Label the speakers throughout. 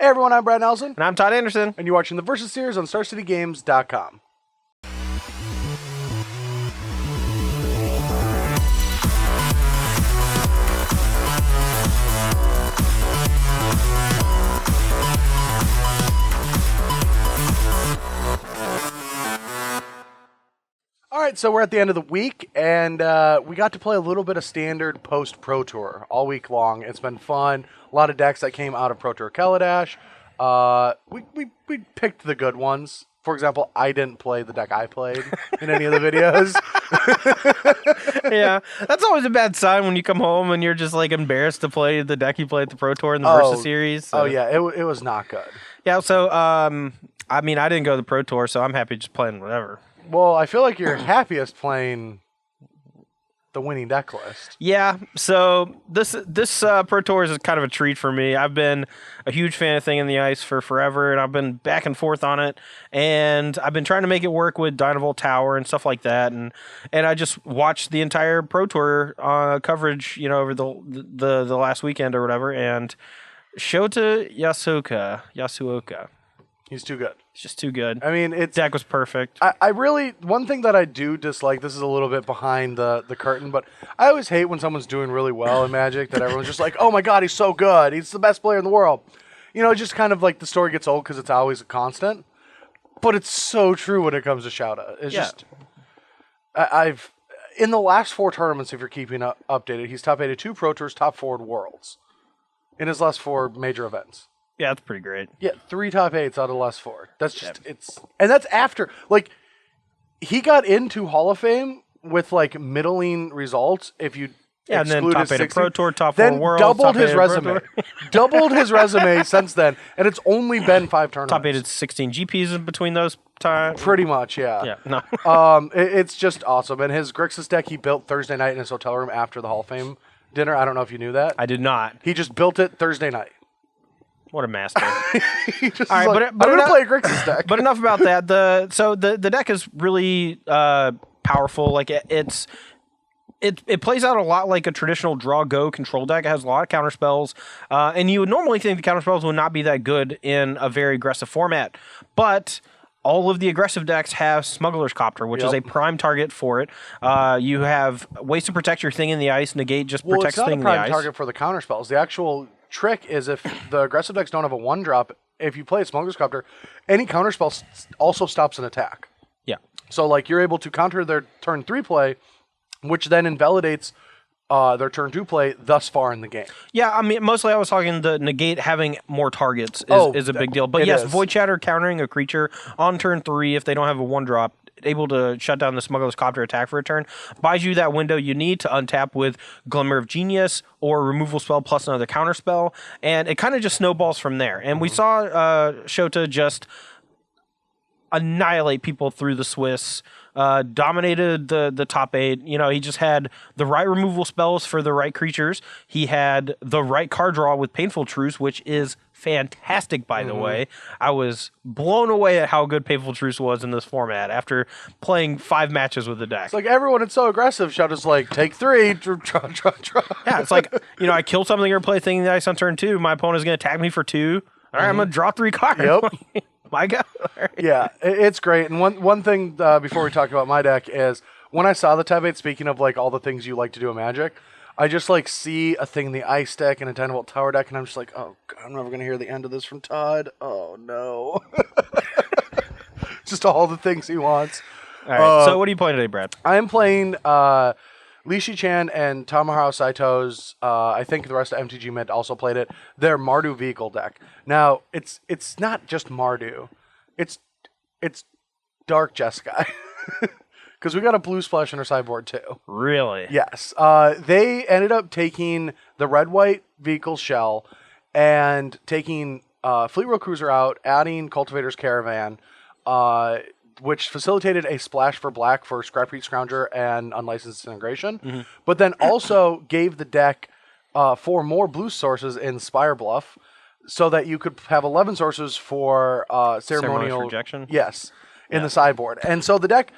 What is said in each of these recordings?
Speaker 1: everyone, I'm Brad Nelson.
Speaker 2: And I'm Todd Anderson.
Speaker 1: And you're watching the Versus series on StarCityGames.com. All right, so we're at the end of the week, and we got to play a little bit of standard post-Pro Tour all week long. It's been fun. A lot of decks that came out of Pro Tour Kaladesh. We picked the good ones. For example, I didn't play the deck I played in any of the videos.
Speaker 2: Yeah, that's always a bad sign when you come home and you're just like embarrassed to play the deck you played at the Pro Tour in the Versus series. So.
Speaker 1: Oh yeah, it was not good.
Speaker 2: Yeah, so I mean, I didn't go to the Pro Tour, so I'm happy just playing whatever.
Speaker 1: Well, I feel like you're happiest playing the winning deck list.
Speaker 2: Yeah, so this Pro Tour is kind of a treat for me. I've been a huge fan of Thing in the Ice for forever, and I've been back and forth on it, and I've been trying to make it work with Dynavolt Tower and stuff like that, and I just watched the entire Pro Tour coverage, over the last weekend or whatever, and Shota Yasuoka.
Speaker 1: He's too good.
Speaker 2: It's just too good.
Speaker 1: I mean,
Speaker 2: deck was perfect.
Speaker 1: I really, one thing that I do dislike, this is a little bit behind the curtain, but I always hate when someone's doing really well in Magic that everyone's just like, oh my god, he's so good. He's the best player in the world. Just kind of like the story gets old because it's always a constant. But it's so true when it comes to Shouta. It's just, I've, in the last 4 tournaments, if you're keeping updated, he's top 8 at 2 Pro Tours, top 4 at Worlds in his last 4 major events.
Speaker 2: Yeah, that's pretty great.
Speaker 1: Yeah, 3 top 8s out of the last 4. That's just, and that's after, he got into Hall of Fame with, middling results if you
Speaker 2: and then top 8 at Pro Tour, top 4
Speaker 1: then
Speaker 2: Worlds,
Speaker 1: doubled
Speaker 2: top
Speaker 1: his resume. Doubled his resume since then, and it's only been 5 tournaments.
Speaker 2: Top 8 at 16 GPs in between those times.
Speaker 1: Pretty much, yeah.
Speaker 2: Yeah, no.
Speaker 1: It's just awesome. And his Grixis deck he built Thursday night in his hotel room after the Hall of Fame dinner. I don't know if you knew that.
Speaker 2: I did not.
Speaker 1: He just built it Thursday night.
Speaker 2: What a master!
Speaker 1: He just
Speaker 2: All right,
Speaker 1: like, I'm gonna play a Grixis deck.
Speaker 2: But enough about that. The deck is really powerful. It plays out a lot like a traditional draw go control deck. It has a lot of counter spells, and you would normally think the counter spells would not be that good in a very aggressive format, but all of the aggressive decks have Smuggler's Copter, which is a prime target for it. You have ways to protect your Thing in the Ice. Negate just protects Thing in the Ice.
Speaker 1: It's not a prime target for the counter spells. The actual trick is if the aggressive decks don't have a 1-drop, if you play a Smuggler's Copter, any counter spell also stops an attack.
Speaker 2: Yeah.
Speaker 1: So you're able to counter their turn 3 play, which then invalidates their turn 2 play thus far in the game.
Speaker 2: Yeah, I mean, mostly I was talking the negate having more targets is a big deal. But yes, Void Shatter countering a creature on turn 3 if they don't have a 1-drop, able to shut down the Smuggler's Copter attack for a turn, buys you that window you need to untap with Glimmer of Genius or removal spell plus another counter spell, and it kind of just snowballs from there. And we saw Shota just annihilate people through the Swiss, dominated the top 8. He just had the right removal spells for the right creatures. He had the right card draw with Painful Truce, which is fantastic, by the way. I was blown away at how good Painful Truce was in this format after playing 5 matches with the deck.
Speaker 1: It's like everyone is so aggressive. Shouta's like, take 3, draw.
Speaker 2: Yeah, it's like, I kill something or play Thing in the Ice on turn 2. My opponent's going to attack me for 2. All right, I'm going to draw 3 cards.
Speaker 1: Yep.
Speaker 2: My God. Right.
Speaker 1: Yeah, it's great. And one thing before we talk about my deck is when I saw the tab 8, speaking of all the things you like to do in Magic, I just see a Thing in the Ice deck and a Dynavolt Tower deck, and I'm just like, oh God, I'm never going to hear the end of this from Todd. Oh no. Just all the things he wants.
Speaker 2: All right, so what are you playing today, Brad?
Speaker 1: I am playing Li Shi-Chan and Tamaharu Saito's, I think the rest of MTG Mid also played it, their Mardu vehicle deck. Now, it's not just Mardu. It's Dark Jeskai. Because we got a blue splash in our sideboard too.
Speaker 2: Really?
Speaker 1: Yes. They ended up taking the red-white vehicle shell and taking Fleet Road Cruiser out, adding Cultivator's Caravan, which facilitated a splash for black for Scrapheap Scrounger and Unlicensed Integration, but then also gave the deck 4 more blue sources in Spire Bluff, so that you could have 11 sources for ceremonial
Speaker 2: rejection.
Speaker 1: Yes, in the sideboard. And so the deck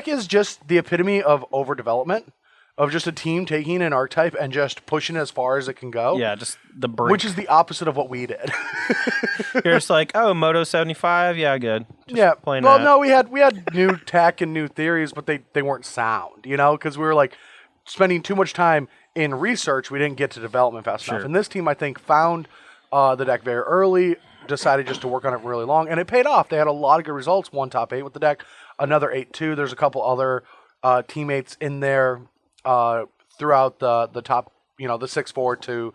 Speaker 1: is just the epitome of overdevelopment. of just a team taking an archetype and just pushing it as far as it can go.
Speaker 2: Yeah, just the brink.
Speaker 1: Which is the opposite of what we did.
Speaker 2: You're just like, oh, Moto 75, yeah, good. Just
Speaker 1: yeah.
Speaker 2: playing
Speaker 1: Well,
Speaker 2: that.
Speaker 1: no, we had new tech and new theories, but they weren't sound, because we were like spending too much time in research. We didn't get to development fast enough. And this team, I think, found the deck very early, decided just to work on it really long, and it paid off. They had a lot of good results. One top 8 with the deck, another 8-2. There's a couple other teammates in there throughout the top, the 6-4 to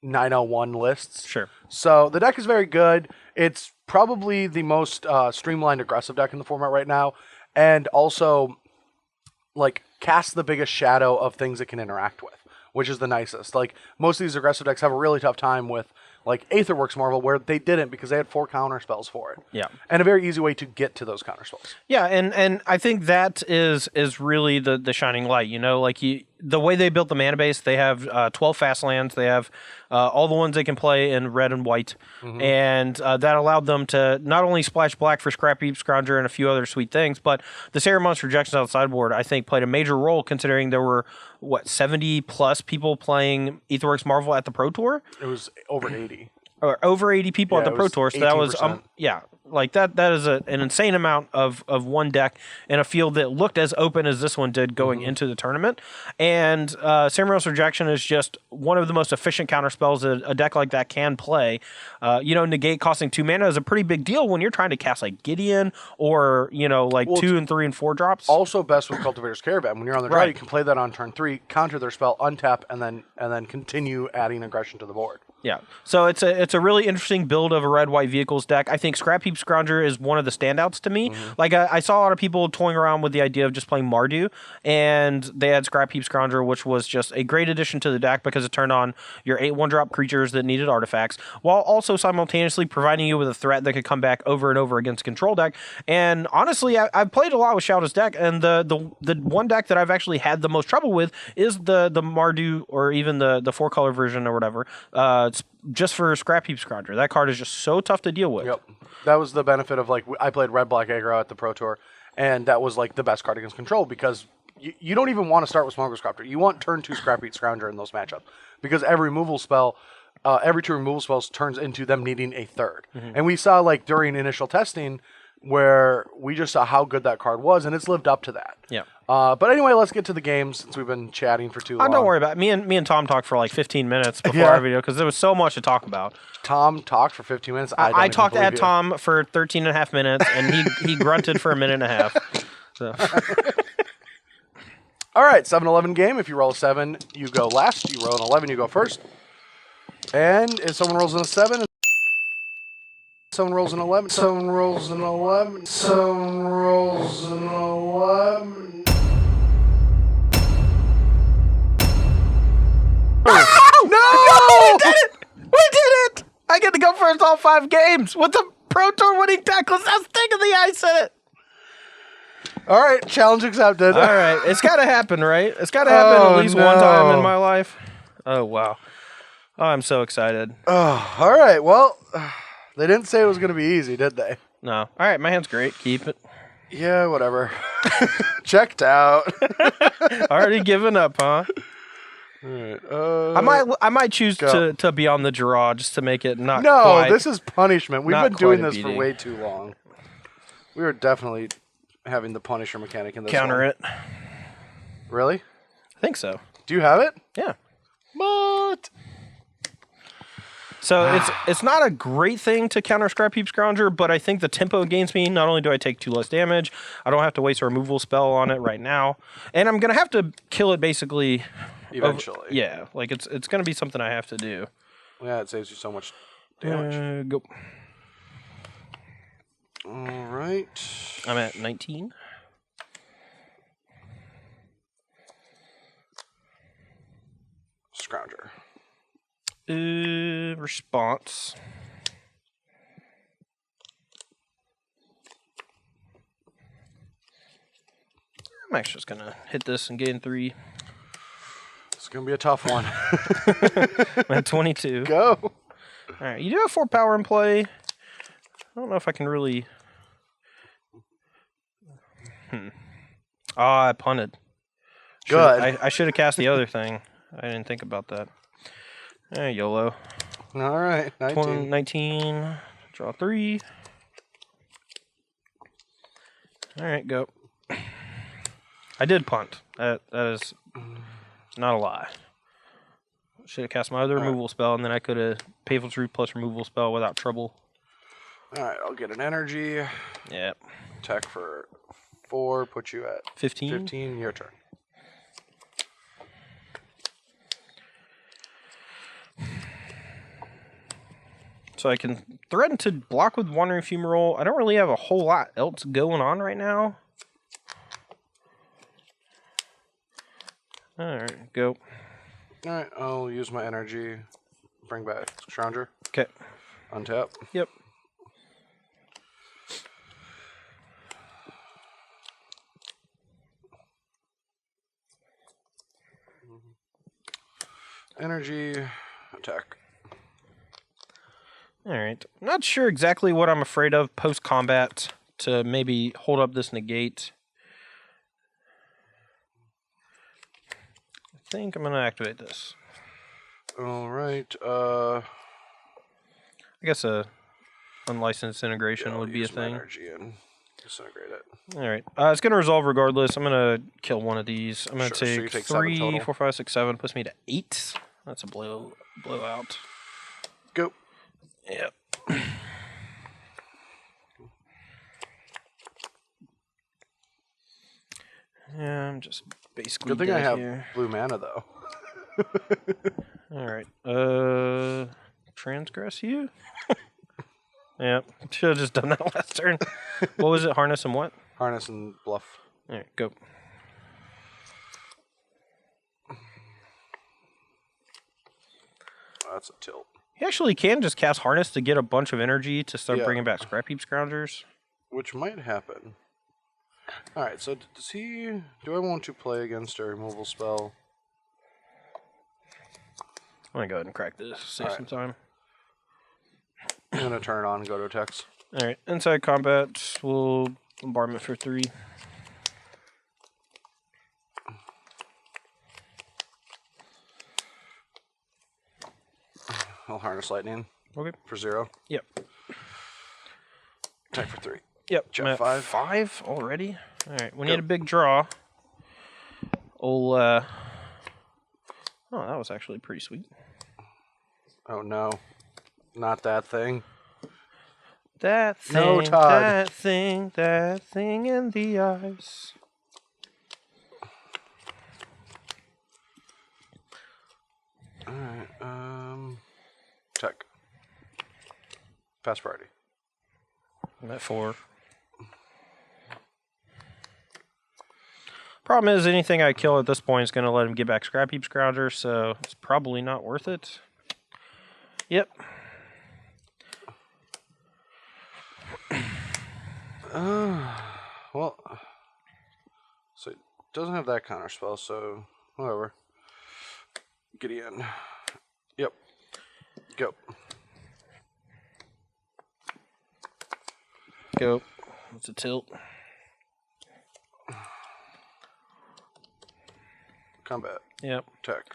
Speaker 1: 901 lists.
Speaker 2: Sure.
Speaker 1: So the deck is very good. It's probably the most streamlined aggressive deck in the format right now, and also like casts the biggest shadow of things it can interact with, which is the nicest. Like most of these aggressive decks have a really tough time with like Aetherworks Marvel, where they didn't because they had 4 counter spells for it.
Speaker 2: Yeah.
Speaker 1: And a very easy way to get to those counter spells.
Speaker 2: Yeah, and I think that is really the shining light. Like the way they built the mana base, they have 12 fast lands. They have all the ones they can play in red and white, and that allowed them to not only splash black for Scrap Heap, Scrounger, and a few other sweet things, but the Sarah Monster Rejections on the sideboard, I think, played a major role considering there were 70 plus people playing Aetherworks Marvel at the Pro Tour.
Speaker 1: It was over 80.
Speaker 2: Or over 80 people at the Pro Tour, so that was
Speaker 1: 18%.
Speaker 2: like that is an insane amount of one deck in a field that looked as open as this one did going into the tournament. And Samuel's Rejection is just one of the most efficient counter spells that a deck like that can play. Negate costing 2 mana is a pretty big deal when you're trying to cast like Gideon or 2 and 3 and 4 drops.
Speaker 1: Also best with Cultivator's Caravan. When you're on the draw, you can play that on turn 3, counter their spell, untap, and then continue adding aggression to the board.
Speaker 2: Yeah, so it's a really interesting build of a red-white vehicles deck. I think Scrap Heap Scrounger is one of the standouts to me. Like I saw a lot of people toying around with the idea of just playing Mardu, and they had Scrap Heap Scrounger, which was just a great addition to the deck because it turned on your 8 1-drop creatures that needed artifacts, while also simultaneously providing you with a threat that could come back over and over against a control deck. And honestly, I've played a lot with Shadow's deck, and the one deck that I've actually had the most trouble with is the Mardu, or even the 4-color version or whatever. It's just for Scrap Heap Scrounger. That card is just so tough to deal with.
Speaker 1: Yep. That was the benefit of, like, I played Red Black Aggro at the Pro Tour, and that was, like, the best card against control because you don't even want to start with Smuggler's Copter. You want turn 2 Scrap Heap Scrounger in those matchups because every removal spell, every 2 removal spells turns into them needing a third. And we saw, like, during initial testing where we just saw how good that card was, and it's lived up to that.
Speaker 2: Yeah.
Speaker 1: But anyway, let's get to the games since we've been chatting for too long.
Speaker 2: Don't worry about it. Me and Tom talked for like 15 minutes before our video because there was so much to talk about.
Speaker 1: Tom talked for 15 minutes.
Speaker 2: I talked at Tom for 13 and a half minutes, and he grunted for a minute and a half. So.
Speaker 1: All right, 7-11 game. If you roll a 7, you go last. You roll an 11, you go first. And if someone rolls in a 7... Someone rolls an 11. Someone rolls an 11. Someone rolls an 11.
Speaker 2: Oh! No! We did it! We did it! I get to go first all 5 games with the Pro Tour winning deck. Let's stick in the ice in it.
Speaker 1: All right, challenge accepted.
Speaker 2: All right, it's got to happen, right? It's got to happen at least one time in my life. Oh, wow. Oh, I'm so excited.
Speaker 1: Oh, all right, well... They didn't say it was going to be easy, did they?
Speaker 2: No. All right, my hand's great. Keep it.
Speaker 1: Yeah, whatever. Checked out.
Speaker 2: Already given up, huh?
Speaker 1: All right.
Speaker 2: I might choose to be on the draw just to make it not.
Speaker 1: No,
Speaker 2: quite,
Speaker 1: this is punishment. We've been doing this
Speaker 2: beating.
Speaker 1: for way too long. We are definitely having the Punisher mechanic in this.
Speaker 2: Counter it.
Speaker 1: Really?
Speaker 2: I think so.
Speaker 1: Do you have it?
Speaker 2: Yeah.
Speaker 1: What?
Speaker 2: So it's not a great thing to counter Scrap Heap Scrounger, but I think the tempo gains me. Not only do I take 2 less damage, I don't have to waste a removal spell on it right now, and I'm gonna have to kill it basically.
Speaker 1: Eventually.
Speaker 2: Yeah, like it's gonna be something I have to do.
Speaker 1: Yeah, it saves you so much damage.
Speaker 2: Go.
Speaker 1: All right.
Speaker 2: I'm at 19.
Speaker 1: Scrounger.
Speaker 2: Response. I'm actually just gonna hit this and gain 3.
Speaker 1: It's gonna be a tough one.
Speaker 2: I'm at 22.
Speaker 1: Go.
Speaker 2: All right, you do have 4 power in play. I don't know if I can really. I punted.
Speaker 1: Good.
Speaker 2: I should have cast the other thing. I didn't think about that. YOLO.
Speaker 1: All right. 19.
Speaker 2: 19. Draw 3. All right, go. I did punt. That is not a lie. Should have cast my other removal spell, and then I could have Painful Truth plus removal spell without trouble.
Speaker 1: All right, I'll get an energy.
Speaker 2: Yep.
Speaker 1: Attack for 4. Put you at
Speaker 2: 15.
Speaker 1: 15. Your turn.
Speaker 2: So I can threaten to block with Wandering Fumarole. I don't really have a whole lot else going on right now. Alright, go.
Speaker 1: Alright, I'll use my energy. Bring back Scrounger.
Speaker 2: Okay.
Speaker 1: Untap.
Speaker 2: Yep.
Speaker 1: Energy. Attack.
Speaker 2: Alright. Not sure exactly what I'm afraid of post-combat to maybe hold up this negate. I think I'm going to activate this.
Speaker 1: Alright,
Speaker 2: I guess a unlicensed integration would be a
Speaker 1: use my
Speaker 2: thing.
Speaker 1: energy and disintegrate it.
Speaker 2: Alright. It's going to resolve regardless. I'm going to kill one of these. I'm going to
Speaker 1: Sure, so you
Speaker 2: take
Speaker 1: take 7
Speaker 2: 3,
Speaker 1: total.
Speaker 2: 4, 5, 6, 7. Puts me to 8. That's a blowout.
Speaker 1: Go.
Speaker 2: Yep. Yeah, I'm just basically
Speaker 1: Good thing I
Speaker 2: dead
Speaker 1: have
Speaker 2: here.
Speaker 1: blue mana, though.
Speaker 2: Alright. Transgress you? Yep. Should have just done that last turn. What was it? Harness and what?
Speaker 1: Harness and bluff.
Speaker 2: Alright, go.
Speaker 1: Oh, that's a tilt.
Speaker 2: You actually can just cast Harness to get a bunch of energy to start
Speaker 1: Yeah.
Speaker 2: bringing back Scrap Heap Scroungers.
Speaker 1: Which might happen. Alright, so does he... Do I want to play against a removal spell?
Speaker 2: I'm going to go ahead and crack this. Save
Speaker 1: Alright.
Speaker 2: some time.
Speaker 1: I'm going to turn it on and go to attacks.
Speaker 2: Alright, inside combat, we'll bombardment for 3.
Speaker 1: I'll harness lightning
Speaker 2: Okay.
Speaker 1: for 0.
Speaker 2: Yep.
Speaker 1: Attack for 3.
Speaker 2: Yep.
Speaker 1: Jet
Speaker 2: I'm at
Speaker 1: 5.
Speaker 2: 5 already? Alright, we need
Speaker 1: Yep.
Speaker 2: a big draw. Oh, that was actually pretty sweet.
Speaker 1: Oh no. Not that thing.
Speaker 2: That thing,
Speaker 1: No, Todd.
Speaker 2: that thing in the eyes.
Speaker 1: Alright, Tech. Pass party.
Speaker 2: I'm at 4. Problem is, anything I kill at this point is going to let him get back Scrap Heap Scrounger, so it's probably not worth it. Yep.
Speaker 1: Well, so it doesn't have that counter spell, so whatever. Gideon. Yep. Go.
Speaker 2: Go. It's a tilt.
Speaker 1: Combat.
Speaker 2: Yep.
Speaker 1: Tech.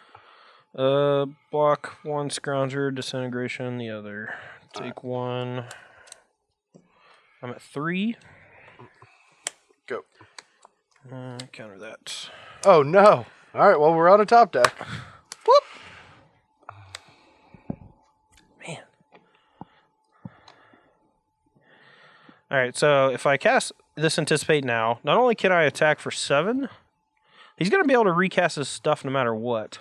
Speaker 2: Block 1 Scrounger, Disintegration the other. Take 1. I'm at 3.
Speaker 1: Go.
Speaker 2: Counter that.
Speaker 1: Oh no! Alright, well we're on a top deck.
Speaker 2: Whoop! Man. Alright, so if I cast this Anticipate now, not only can I attack for 7, he's going to be able to recast his stuff no matter what.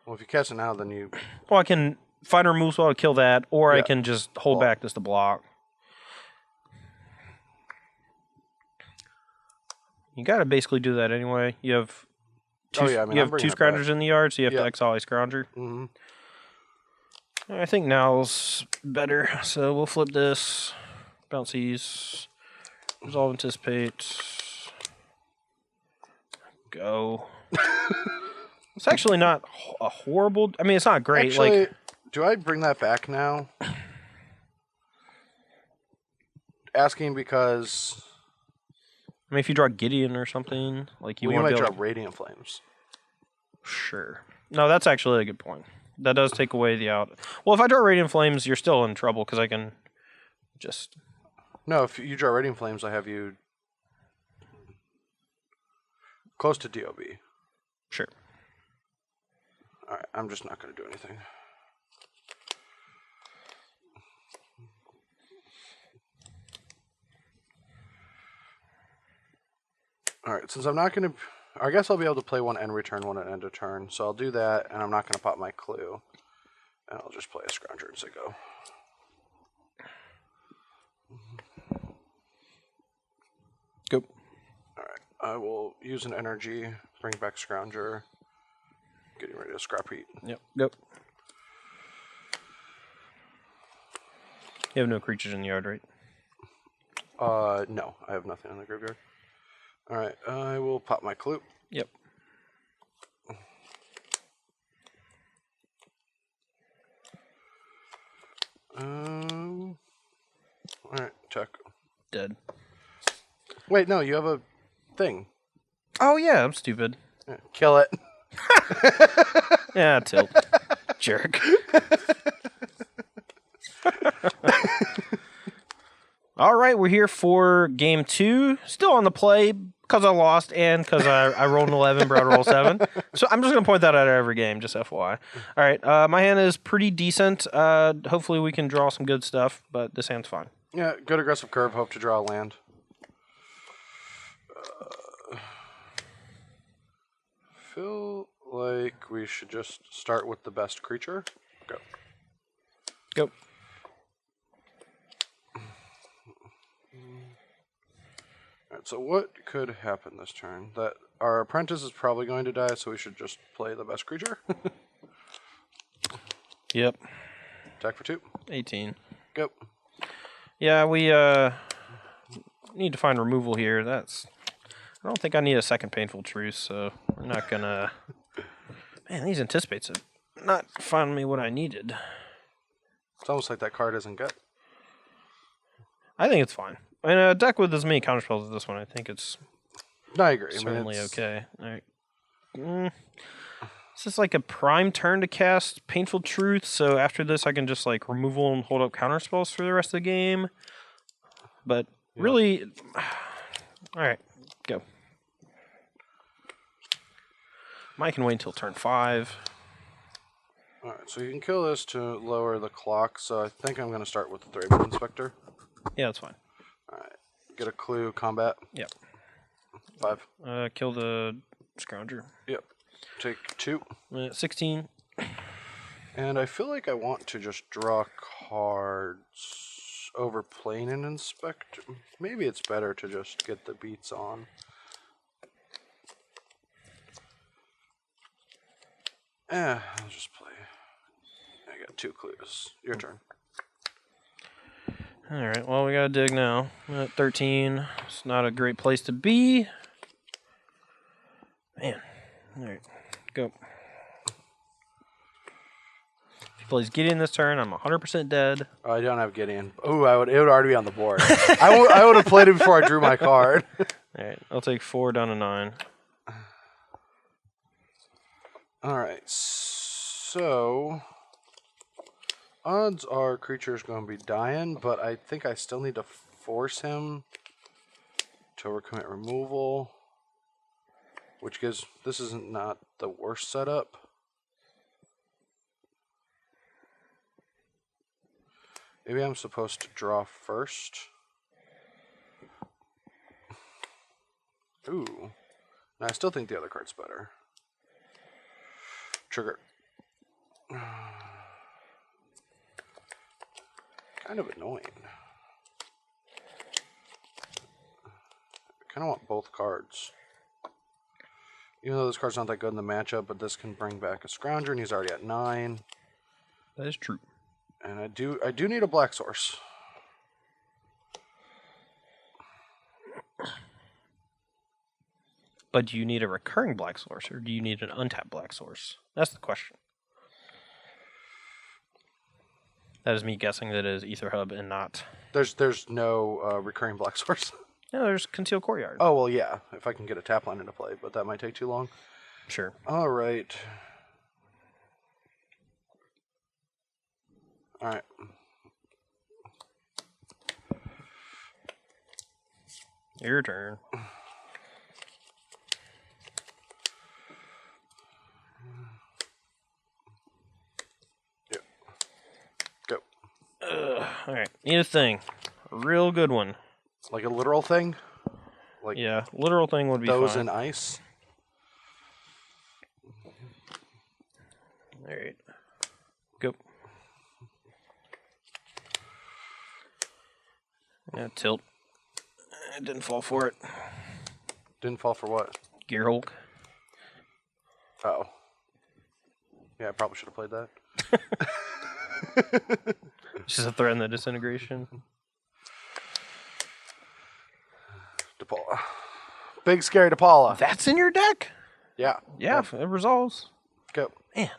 Speaker 1: Well, if you catch it now, then you...
Speaker 2: Well, I can find a removal spell to kill that, or I
Speaker 1: Yeah.
Speaker 2: can just hold
Speaker 1: Well-
Speaker 2: back this to block. You got to basically do that anyway. You have two,
Speaker 1: Oh, yeah, I mean,
Speaker 2: you
Speaker 1: I'm
Speaker 2: have 2
Speaker 1: bringing it back.
Speaker 2: Scroungers in the yard, so you have
Speaker 1: Yeah.
Speaker 2: to exile a Scrounger.
Speaker 1: Mm-hmm.
Speaker 2: I think now's better, so we'll flip this. Bounce these. Resolve Anticipate. Go. It's actually not a horrible... I mean, it's not great.
Speaker 1: Actually,
Speaker 2: like,
Speaker 1: do I bring that back now? Asking because...
Speaker 2: I mean, if you draw Gideon or something, like you
Speaker 1: Well, you
Speaker 2: want
Speaker 1: might
Speaker 2: to
Speaker 1: draw Radiant Flames.
Speaker 2: Sure. No, that's actually a good point. That does take away the out. Well, if I draw Radiant Flames, you're still in trouble because I can just...
Speaker 1: No, if you draw Radiant Flames, I have you close to DOB.
Speaker 2: Sure.
Speaker 1: Alright, I'm just not going to do anything. Alright, since I'm not going to... I guess I'll be able to play one end return, one at end of turn. So I'll do that, and I'm not going to pop my clue. And I'll just play a Scrounger as I go.
Speaker 2: Go.
Speaker 1: Alright, I will use an energy, bring back Scrounger. Getting ready to scrap heat.
Speaker 2: Yep. Go. You have no creatures in the yard, right?
Speaker 1: No, I have nothing in the graveyard. Alright, I will pop my clue.
Speaker 2: Yep.
Speaker 1: Alright, check.
Speaker 2: Dead.
Speaker 1: Wait, no, you have a thing.
Speaker 2: Oh, yeah, I'm stupid.
Speaker 1: Yeah, kill it.
Speaker 2: Yeah, tilt. Jerk. All right, we're here for game 2. Still on the play because I lost and because I rolled an 11, brought a roll 7. So I'm just going to point that out every game, just FYI. All right, my hand is pretty decent. Hopefully we can draw some good stuff, but this hand's fine.
Speaker 1: Yeah, good aggressive curve. Hope to draw a land. Feel like we should just start with the best creature. Go.
Speaker 2: Go.
Speaker 1: Alright, so what could happen this turn? That our apprentice is probably going to die, so we should just play the best creature.
Speaker 2: Yep.
Speaker 1: Attack for 2.
Speaker 2: 18.
Speaker 1: Go.
Speaker 2: Yeah, we need to find removal here. I don't think I need a second Painful Truce, so we're not gonna... Man, these Anticipates have not found me what I needed.
Speaker 1: It's almost like that card isn't good.
Speaker 2: I think it's fine. I mean, a deck with as many counterspells as this one, I think it's
Speaker 1: No, I agree.
Speaker 2: certainly okay. All right. This is like a prime turn to cast Painful Truth, so after this I can just like removal and hold up counterspells for the rest of the game. But really... All right, go. Mike can wait until turn 5.
Speaker 1: Alright, so you can kill this to lower the clock, so I think I'm going to start with the Thraben Inspector.
Speaker 2: Yeah, that's fine.
Speaker 1: Alright, get a clue, combat.
Speaker 2: Yep.
Speaker 1: 5.
Speaker 2: Kill the Scrounger.
Speaker 1: Yep. Take 2.
Speaker 2: 16.
Speaker 1: And I feel like I want to just draw cards over playing an Inspector. Maybe it's better to just get the beats on. I'll just play. I got 2 clues. Your turn.
Speaker 2: Alright, well, we gotta dig now. At 13. It's not a great place to be. Man. Alright, go. If he plays Gideon this turn, I'm 100% dead.
Speaker 1: Oh, I don't have Gideon. Ooh, it would already be on the board. I would have played it before I drew my card.
Speaker 2: Alright, I'll take 4 down to 9.
Speaker 1: Alright, so odds are creature's going to be dying, but I think I still need to force him to overcommit removal, which gives, this isn't not the worst setup. Maybe I'm supposed to draw first. Ooh, and I still think the other card's better. Trigger. Kind of annoying. I kind of want both cards. Even though this card's not that good in the matchup, but this can bring back a Scrounger, and he's already at 9.
Speaker 2: That is true.
Speaker 1: And I do need a black source.
Speaker 2: But do you need a recurring black source, or do you need an untapped black source? That's the question. That is me guessing that it is Ether Hub and not...
Speaker 1: There's no recurring black source.
Speaker 2: No, there's Concealed Courtyard.
Speaker 1: Oh, well, yeah, if I can get a tap line into play, but that might take too long.
Speaker 2: Sure.
Speaker 1: All right. All right.
Speaker 2: Your turn.
Speaker 1: Yep. Go.
Speaker 2: All right. Need a thing. A real good one.
Speaker 1: Like a literal thing? Like
Speaker 2: Yeah, literal thing would be
Speaker 1: those
Speaker 2: fine.
Speaker 1: in ice?
Speaker 2: All right. Go. Yeah, tilt. It didn't fall for it.
Speaker 1: Didn't fall for what?
Speaker 2: Gear Hulk.
Speaker 1: Oh. Yeah, I probably should have played that.
Speaker 2: Just a threat in the disintegration.
Speaker 1: DePaula. Big scary DePaula.
Speaker 2: That's in your deck?
Speaker 1: Yeah.
Speaker 2: Yeah, it resolves.
Speaker 1: Go.
Speaker 2: Man.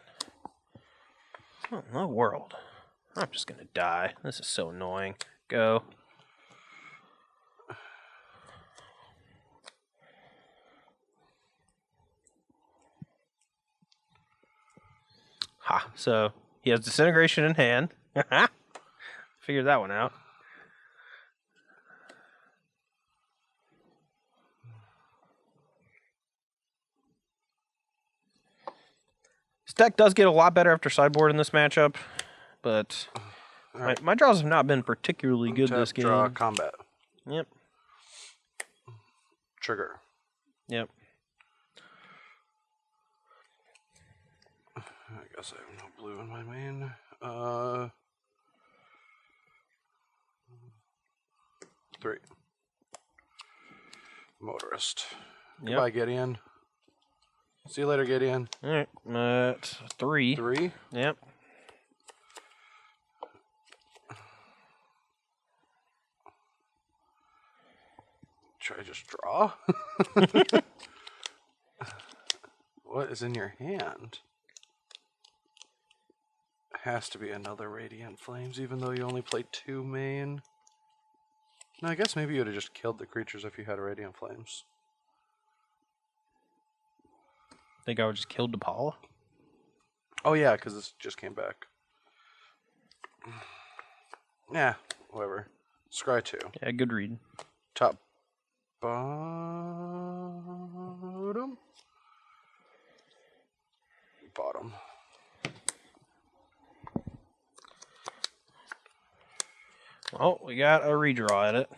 Speaker 2: What in the world? I'm just gonna die. This is so annoying. Go. Ha. So he has disintegration in hand. Figured that one out. This deck does get a lot better after sideboard in this matchup, but my draws have not been particularly good
Speaker 1: Tap,
Speaker 2: this game.
Speaker 1: Draw, combat.
Speaker 2: Yep.
Speaker 1: Trigger.
Speaker 2: Yep.
Speaker 1: I guess I have no blue in my main. Three. Motorist.
Speaker 2: Yep.
Speaker 1: Goodbye, Gideon. See you later, Gideon.
Speaker 2: All right. 3.
Speaker 1: 3.
Speaker 2: Yep.
Speaker 1: Should I just draw? What is in your hand? Has to be another Radiant Flames, even though you only played 2 main. No, I guess maybe you would have just killed the creatures if you had a Radiant Flames.
Speaker 2: Think I would just killed DePaula?
Speaker 1: Oh yeah, because this just came back. Yeah, whatever. Scry 2.
Speaker 2: Yeah, good read.
Speaker 1: Top. Bottom. Bottom.
Speaker 2: Well, we got a redraw at it.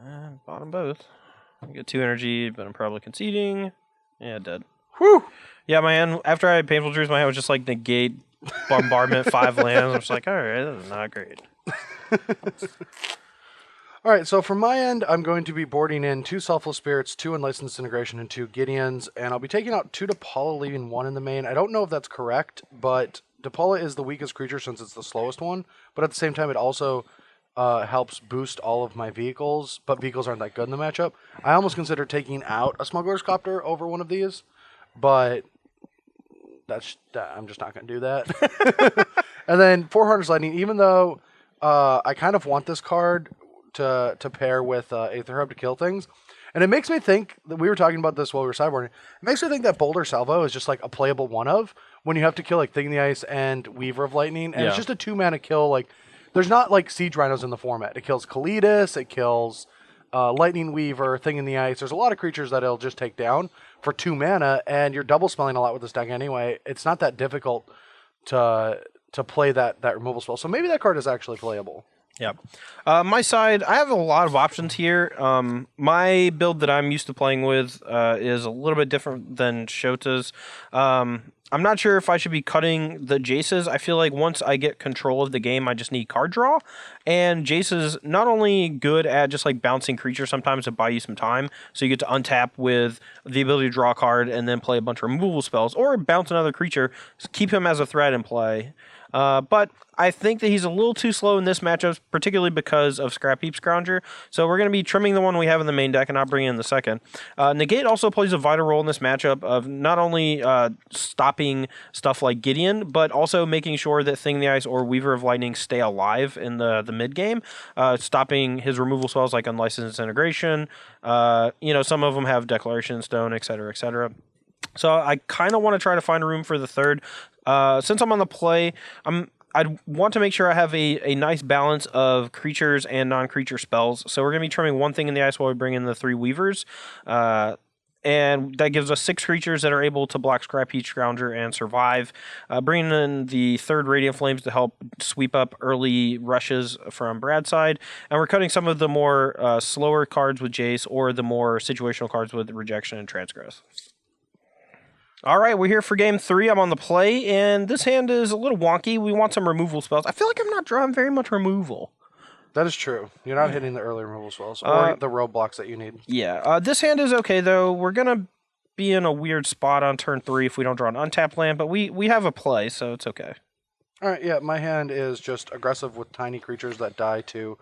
Speaker 2: And bottom both. I get 2 energy, but I'm probably conceding. Yeah, dead.
Speaker 1: Whew!
Speaker 2: Yeah, my hand, after I had Painful Truth, my hand was just like negate, bombardment, 5 lands. I was like, alright, this is not great.
Speaker 1: Alright, so from my end, I'm going to be boarding in 2 Selfless Spirits, 2 Enlightened Disintegration, and 2 Gideons, and I'll be taking out 2 DePaula, leaving 1 in the main. I don't know if that's correct, but DePaula is the weakest creature since it's the slowest one, but at the same time, it also helps boost all of my vehicles, but vehicles aren't that good in the matchup. I almost consider taking out a Smuggler's Copter over one of these, but I'm just not going to do that. And then 4 Hunter's Lightning, even though I kind of want this card to pair with Aether Hub to kill things. And it makes me think, that we were talking about this while we were sideboarding, it makes me think that Boulder Salvo is just like a playable one-of when you have to kill like Thing in the Ice and Weaver of Lightning. And it's just a 2-mana kill. Like, there's not like Siege Rhinos in the format. It kills Kalidas, it kills Lightning Weaver, Thing in the Ice. There's a lot of creatures that it'll just take down for 2 mana, and you're double spelling a lot with this deck anyway. It's not that difficult to play that removal spell. So maybe that card is actually playable.
Speaker 2: Yeah. My side, I have a lot of options here. My build that I'm used to playing with is a little bit different than Shota's. I'm not sure if I should be cutting the Jaces. I feel like once I get control of the game, I just need card draw. And Jace is not only good at just like bouncing creatures sometimes to buy you some time, so you get to untap with the ability to draw a card and then play a bunch of removal spells, or bounce another creature, keep him as a threat in play. But I think that he's a little too slow in this matchup, particularly because of Scrap Heap Scrounger. So we're going to be trimming the one we have in the main deck and not bringing in the second. Negate also plays a vital role in this matchup of not only stopping stopping stuff like Gideon, but also making sure that Thing in the Ice or Weaver of Lightning stay alive in the mid game, stopping his removal spells like Unlicensed Disintegration. Some of them have Declaration Stone, etc., etc. So I kind of want to try to find a room for the third. Since I'm on the play, I'd want to make sure I have a nice balance of creatures and non-creature spells. So we're going to be trimming one Thing in the Ice while we bring in the 3 Weavers. And that gives us 6 creatures that are able to block Scrypeach, Scrounger, and survive. Bringing in the 3rd Radiant Flames to help sweep up early rushes from Brad's side. And we're cutting some of the more slower cards with Jace or the more situational cards with Rejection and Transgress. All right, we're here for game 3. I'm on the play, and this hand is a little wonky. We want some removal spells. I feel like I'm not drawing very much removal.
Speaker 1: That is true. You're not hitting the early removal spells or the roadblocks that you need.
Speaker 2: Yeah, this hand is okay, though. We're going to be in a weird spot on turn 3 if we don't draw an untapped land, but we have a play, so it's okay.
Speaker 1: All right, yeah, my hand is just aggressive with tiny creatures that die to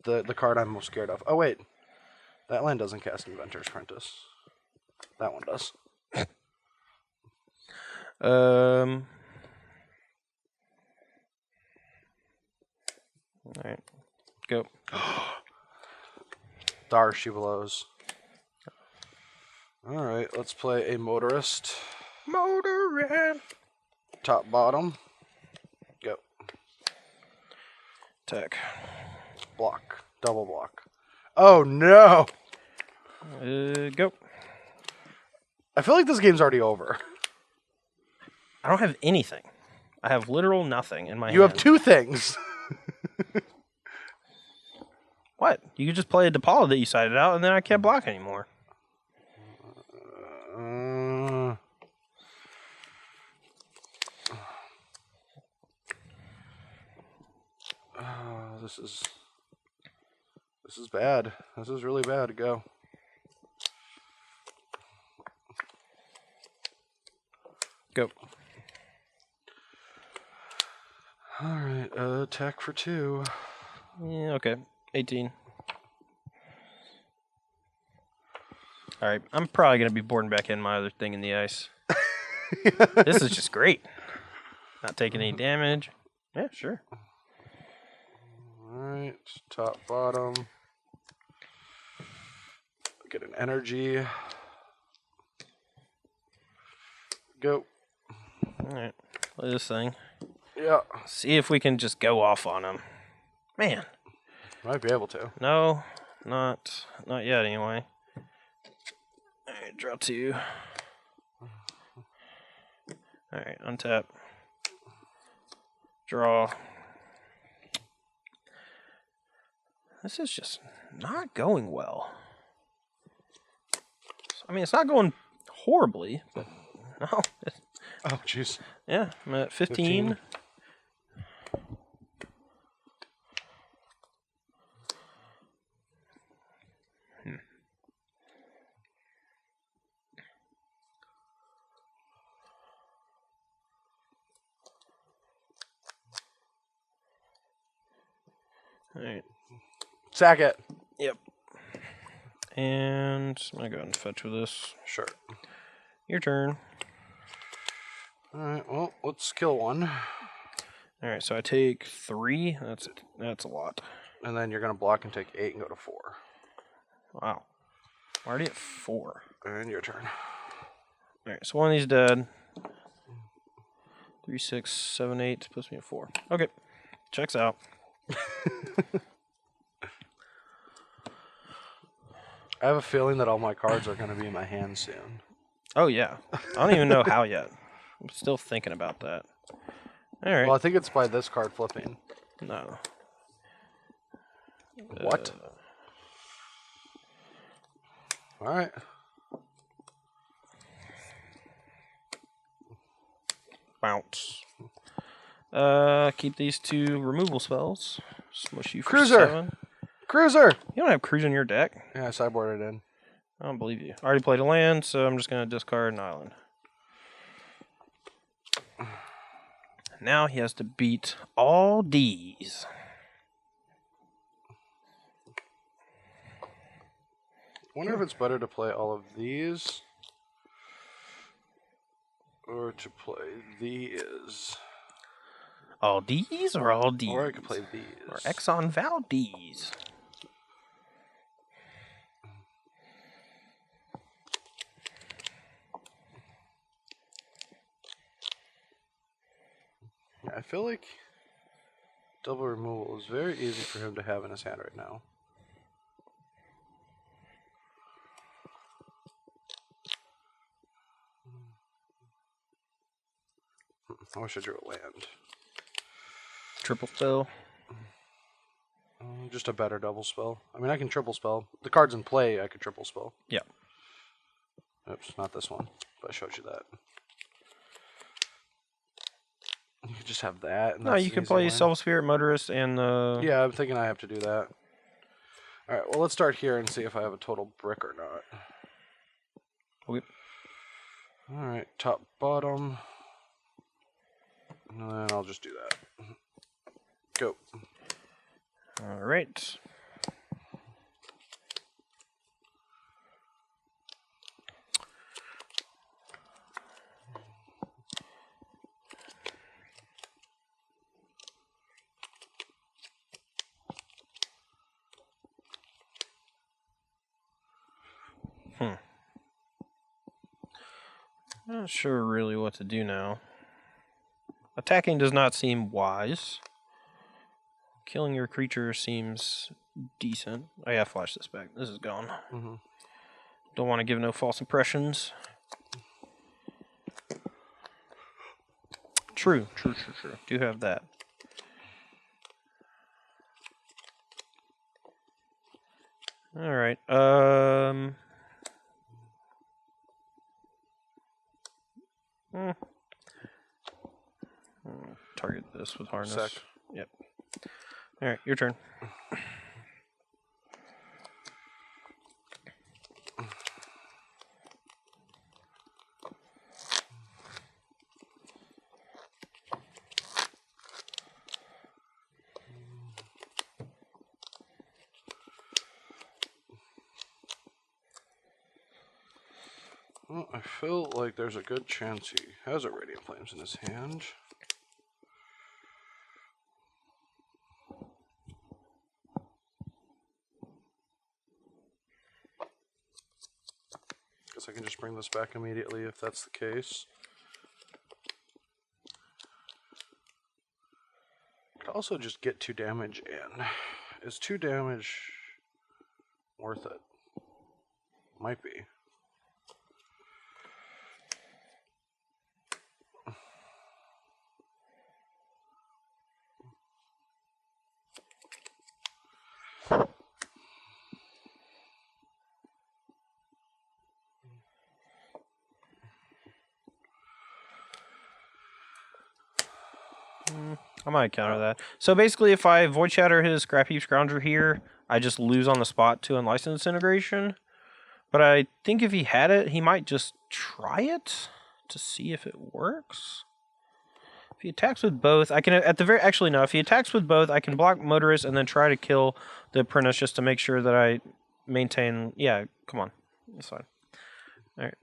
Speaker 1: the card I'm most scared of. Oh, wait. That land doesn't cast Inventor's Apprentice. That one does.
Speaker 2: All right, go.
Speaker 1: Dar she blows. All right, let's play a Motorist.
Speaker 2: Motorist.
Speaker 1: Top, bottom. Go.
Speaker 2: Attack.
Speaker 1: Block. Double block. Oh, no!
Speaker 2: Go.
Speaker 1: I feel like this game's already over.
Speaker 2: I don't have anything. I have literal nothing in my hand.
Speaker 1: You have 2 things.
Speaker 2: What? You could just play a Depala that you sided out, and then I can't block anymore.
Speaker 1: This is bad. This is really bad. Go.
Speaker 2: Go.
Speaker 1: All right, attack for 2.
Speaker 2: Yeah, okay. 18. All right, I'm probably going to be boarding back in my other Thing in the Ice. This is just great. Not taking any damage. Yeah, sure.
Speaker 1: All right, top, bottom. Get an energy. Go.
Speaker 2: All right, play this thing.
Speaker 1: Yeah.
Speaker 2: See if we can just go off on him. Man.
Speaker 1: Might be able to.
Speaker 2: No, not yet anyway. All right, draw 2. All right, untap. Draw. This is just not going well. I mean, it's not going horribly, but no.
Speaker 1: Oh, jeez.
Speaker 2: Yeah, I'm at 15. All right.
Speaker 1: Sack it.
Speaker 2: Yep. And I'm going to go ahead and fetch with this.
Speaker 1: Sure.
Speaker 2: Your turn.
Speaker 1: All right, well, let's kill one.
Speaker 2: All right, so I take 3. That's a lot.
Speaker 1: And then you're going to block and take 8 and go to 4.
Speaker 2: Wow. I'm already at 4.
Speaker 1: And your turn.
Speaker 2: All right, so one of these dead. 3, 6, 7, 8 puts me at 4. Okay, checks out.
Speaker 1: I have a feeling that all my cards are going to be in my hand soon.
Speaker 2: Oh, yeah. I don't even know how yet. I'm still thinking about that. All right.
Speaker 1: Well, I think it's by this card flipping.
Speaker 2: No.
Speaker 1: What? All right.
Speaker 2: Bounce. Keep these 2 removal spells. Smush you for
Speaker 1: Cruiser.
Speaker 2: 7.
Speaker 1: Cruiser!
Speaker 2: You don't have Cruiser in your deck?
Speaker 1: Yeah, I sideboarded it in.
Speaker 2: I don't believe you. I already played a land, so I'm just going to discard an island. Now he has to beat all D's.
Speaker 1: Wonder if it's better to play all of these Or to play these.
Speaker 2: All D's or all D's?
Speaker 1: Or I could play these.
Speaker 2: Or Exxon Valdez.
Speaker 1: Yeah, I feel like double removal is very easy for him to have in his hand right now. I wish I drew a land.
Speaker 2: Triple spell.
Speaker 1: Just a better double spell. I mean, I can triple spell. The card's in play, I could triple spell.
Speaker 2: Yeah.
Speaker 1: Oops, not this one. But I showed you that. You could just have that. And
Speaker 2: No, you can play Self Spirit Motorist and
Speaker 1: Yeah, I'm thinking I have to do that. Alright, well, let's start here and see if I have a total brick or not.
Speaker 2: Okay.
Speaker 1: Alright, top, bottom. And then I'll just do that. Go.
Speaker 2: Alright. Not sure really what to do now. Attacking does not seem wise. Killing your creature seems decent. Oh yeah, flash this back. This is gone. Don't want to give no false impressions. True. Do have that. Alright, target this with harness.
Speaker 1: Sec.
Speaker 2: Yep. Alright, your turn.
Speaker 1: Well, I feel like there's a good chance he has a Radiant Flames in his hand. Guess I can just bring this back immediately if that's the case. Could also just get 2 damage in. Is 2 damage worth it? Might be.
Speaker 2: I might counter that. So basically, if I Void Shatter his Scrap Heap Scrounger here, I just lose on the spot to Unlicensed Disintegration. But I think if he had it, he might just try it to see if it works. If he attacks with both, I can at the very actually no. If he attacks with both, I can block Motorist and then try to kill the Apprentice just to make sure that I maintain. Yeah, come on, that's fine. All right.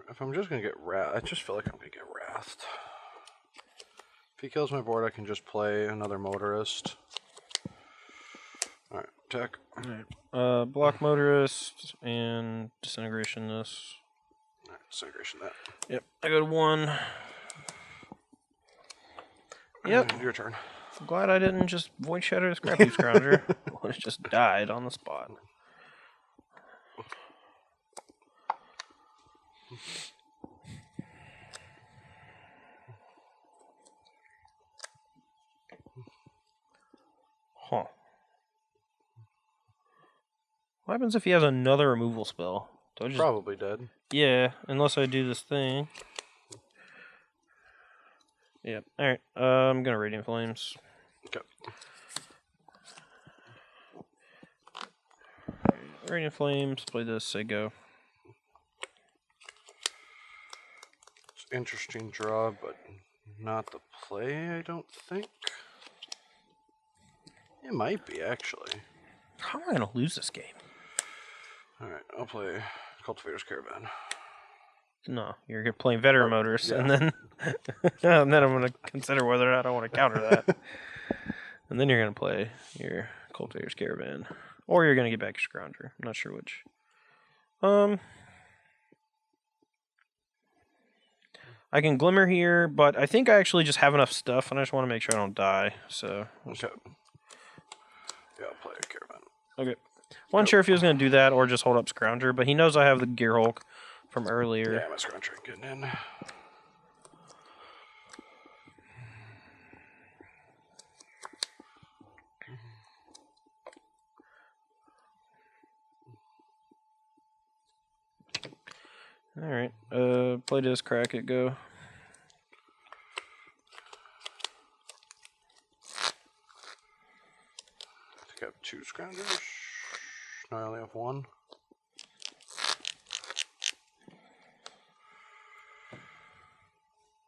Speaker 1: If I'm just gonna get wrath, I just feel like I'm gonna get wrathed. If he kills my board, I can just play another Motorist. Alright, attack.
Speaker 2: Alright. Block Motorist and Disintegration this.
Speaker 1: Alright, Disintegration that.
Speaker 2: Yep, I go to 1. Yep.
Speaker 1: Your turn.
Speaker 2: I'm glad I didn't just Void Shatter the Scrap Heap Scrounger. I would have just died on the spot. Huh. What happens if he has another removal spell? Do I just...
Speaker 1: Probably dead.
Speaker 2: Yeah, unless I do this thing. Yep. Alright, I'm gonna Radiant Flames.
Speaker 1: Okay.
Speaker 2: Radiant Flames, play this, say go.
Speaker 1: It's interesting draw, but not the play, I don't think. It might be, actually.
Speaker 2: How am I going to lose this game?
Speaker 1: Alright, I'll play Cultivator's Caravan.
Speaker 2: No, you're playing Veteran Motors,
Speaker 1: yeah.
Speaker 2: and then and then I'm going to consider whether or not I want to counter that. And then you're going to play your Cultivator's Caravan. Or you're going to get back your Scrounger. I'm not sure which. I can Glimmer here, but I think I actually just have enough stuff, and I just want to make sure I don't die. So
Speaker 1: Okay. Yeah, I'll play a Caravan.
Speaker 2: Okay. Wasn't sure if he was going to do that or just hold up Scrounger, but he knows I have the Gear Hulk from earlier.
Speaker 1: Yeah, my Scrounger getting in.
Speaker 2: Alright. Play this, crack it, go.
Speaker 1: I think I have 2 Scroungers. No, I only have 1.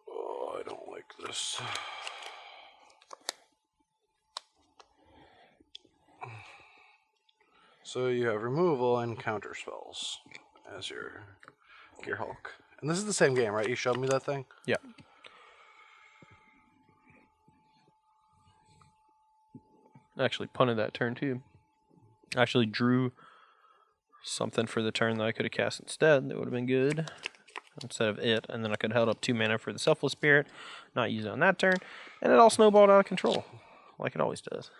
Speaker 1: Oh, I don't like this. So you have removal and counter spells as your Gear Hulk. And this is the same game, right? You showed me that thing?
Speaker 2: Yeah. Actually punted that turn too. Actually drew something for the turn that I could have cast instead. That would have been good. Instead of it. And then I could have held up 2 mana for the Selfless Spirit. Not use it on that turn. And it all snowballed out of control. Like it always does.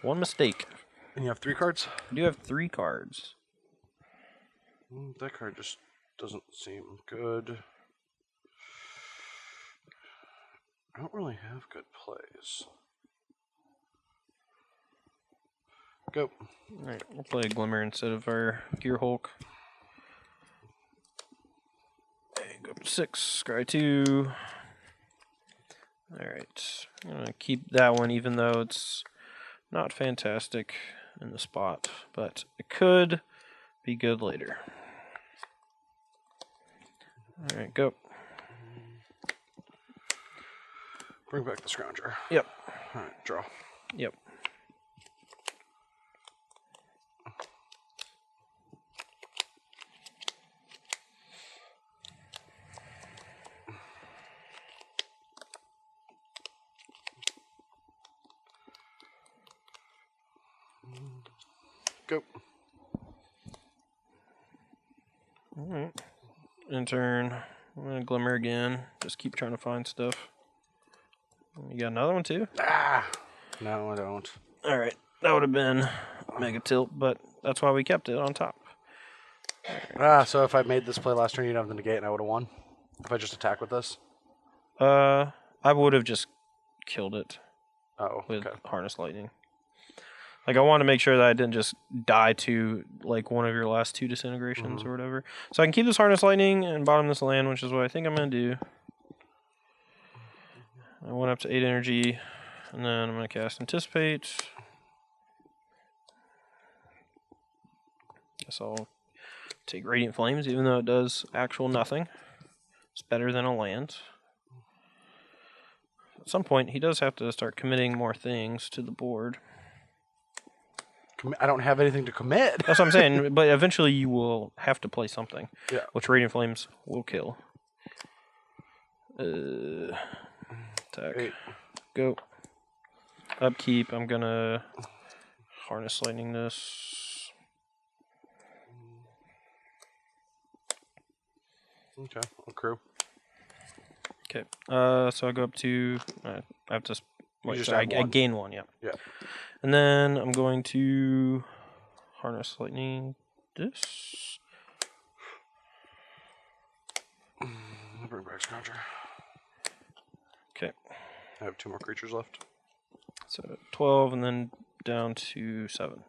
Speaker 2: One mistake.
Speaker 1: And you have 3 cards?
Speaker 2: I do have 3 cards.
Speaker 1: That card just doesn't seem good. I don't really have good plays. Go.
Speaker 2: Alright, we'll play a Glimmer instead of our Gear Hulk. And go up to 6, scry 2. Alright, I'm going to keep that one even though it's not fantastic in the spot, but it could be good later. Alright, go.
Speaker 1: Bring back the Scrounger.
Speaker 2: Yep.
Speaker 1: Alright, draw.
Speaker 2: Yep.
Speaker 1: Go.
Speaker 2: Alright. In turn, I'm going to Glimmer again. Just keep trying to find stuff. You got another one too?
Speaker 1: Ah! No, I don't.
Speaker 2: Alright, that would have been Mega Tilt, but that's why we kept it on top.
Speaker 1: So if I made this play last turn, you'd have the negate and I would have won? If I just attack with this?
Speaker 2: I would have just killed it
Speaker 1: Oh,
Speaker 2: with
Speaker 1: okay.
Speaker 2: Harness Lightning. Like, I want to make sure that I didn't just die to, like, one of your last 2 disintegrations or whatever. So I can keep this Harness Lightning and bottom this land, which is what I think I'm going to do. I went up to 8 energy, and then I'm going to cast Anticipate. Guess I'll take Radiant Flames, even though it does actual nothing. It's better than a land. At some point, he does have to start committing more things to the board.
Speaker 1: I don't have anything to commit.
Speaker 2: That's what I'm saying, but eventually you will have to play something.
Speaker 1: Yeah.
Speaker 2: Which Radiant Flames will kill. Attack.
Speaker 1: 8.
Speaker 2: Go. Upkeep, I'm gonna Harness Lightning this.
Speaker 1: Okay, accrue.
Speaker 2: Okay, so I go up to, I have to, I gain 1, yeah.
Speaker 1: Yeah.
Speaker 2: And then I'm going to Harness Lightning this.
Speaker 1: I'll bring back Scrounger.
Speaker 2: Okay.
Speaker 1: I have 2 more creatures left.
Speaker 2: So 12 and then down to 7.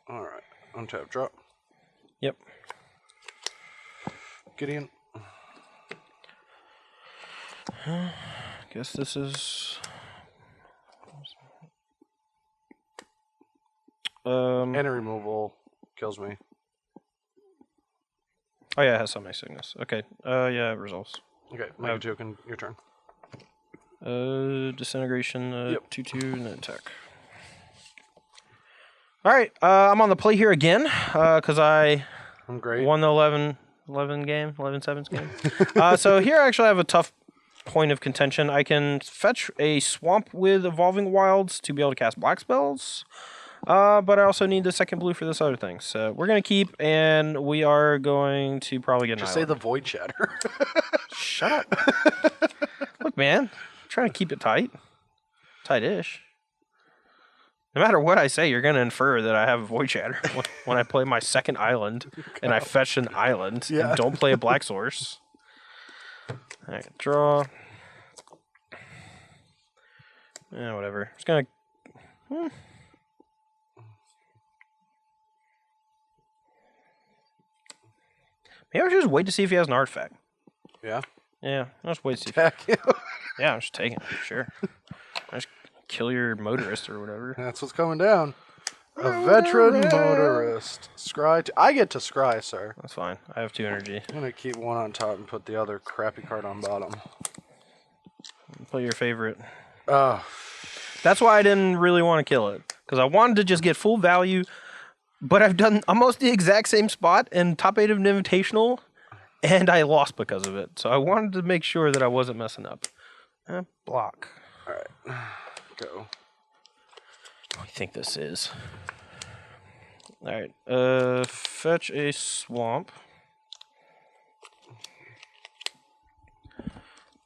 Speaker 1: Alright, untap, drop.
Speaker 2: Yep.
Speaker 1: Gideon.
Speaker 2: Guess this is...
Speaker 1: And a removal kills me.
Speaker 2: Oh yeah, it has Summoning Sickness. Okay. Yeah, it resolves.
Speaker 1: Okay, make a joke and your turn.
Speaker 2: Disintegration.
Speaker 1: Yep.
Speaker 2: 2/2 and then attack. All right. I'm on the play here again because I
Speaker 1: I'm great.
Speaker 2: won the 11-7 game. So here I actually have a tough point of contention. I can fetch a swamp with Evolving Wilds to be able to cast black spells. But I also need the second blue for this other thing. So we're going to keep, and we are going to probably get an
Speaker 1: Just
Speaker 2: island.
Speaker 1: say the Void Shatter.
Speaker 2: Shut up. Look, man. I'm trying to keep it tight. Tight-ish. No matter what I say, you're going to infer that I have a Void Shatter when I play my second island, and I fetch an island, and don't play a black source. All right, draw. Yeah, whatever. Just going to... Maybe I should just wait to see if he has an artifact.
Speaker 1: Yeah?
Speaker 2: Yeah, I'll just wait to see.
Speaker 1: Heck yeah.
Speaker 2: Yeah, I'm just taking it, sure. I'll just kill your motorist or whatever.
Speaker 1: That's what's coming down. A veteran motorist. Scry. I get to scry, sir.
Speaker 2: That's fine. I have 2 energy.
Speaker 1: I'm going to keep one on top and put the other crappy card on bottom.
Speaker 2: Play your favorite.
Speaker 1: Oh.
Speaker 2: That's why I didn't really want to kill it. Because I wanted to just get full value, but I've done almost the exact same spot in top 8 of an invitational, and I lost because of it. So I wanted to make sure that I wasn't messing up. Block.
Speaker 1: All right. Go.
Speaker 2: What do you think this is? All right. Fetch a swamp.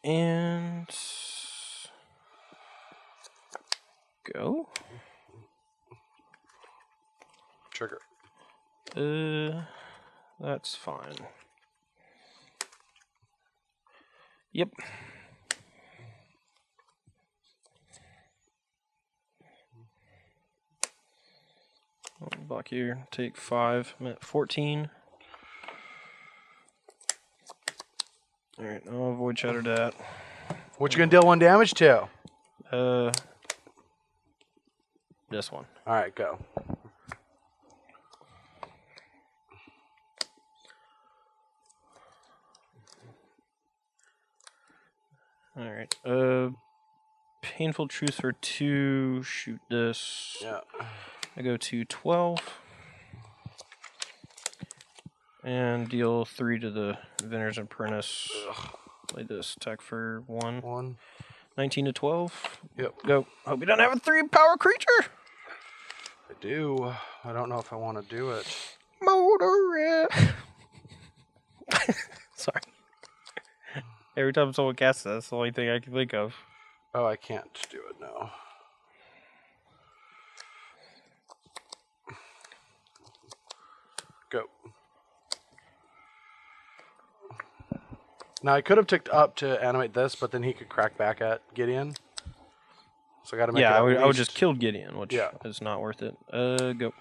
Speaker 2: And go.
Speaker 1: Trigger.
Speaker 2: That's fine. Yep. Block here. Take 5. I'm at 14. Alright, I'll avoid Shatter that.
Speaker 1: What you going to deal 1 damage to?
Speaker 2: This one.
Speaker 1: All right, go.
Speaker 2: Alright. Painful Truth for 2. Shoot this.
Speaker 1: Yeah.
Speaker 2: I go to 12. And deal 3 to the Vinner's Apprentice. Play this. Attack for 1. 19 to 12.
Speaker 1: Yep.
Speaker 2: Go. Hope you don't have a 3-power creature.
Speaker 1: I do. I don't know if I want to do it.
Speaker 2: Motorist. Sorry. Every time someone casts that, that's the only thing I can think of.
Speaker 1: Oh, I can't do it now. Go. Now, I could have ticked up to animate this, but then he could crack back at Gideon. So I got to make it
Speaker 2: I would
Speaker 1: least...
Speaker 2: just kill Gideon, which is not worth it. Go.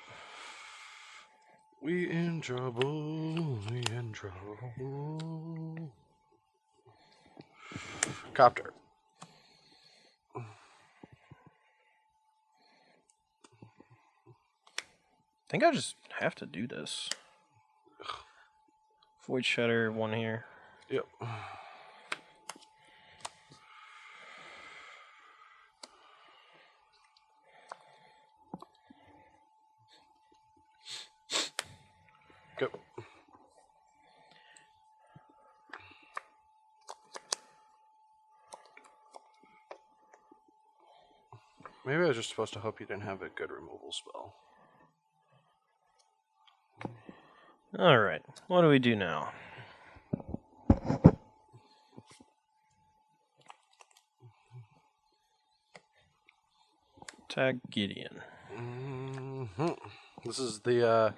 Speaker 1: We in trouble. We in trouble. Copter.
Speaker 2: I think I just have to do this. Void Shatter 1 here.
Speaker 1: Yep. Go. Maybe I was just supposed to hope you didn't have a good removal spell.
Speaker 2: Alright, what do we do now? Tag Gideon.
Speaker 1: This is the,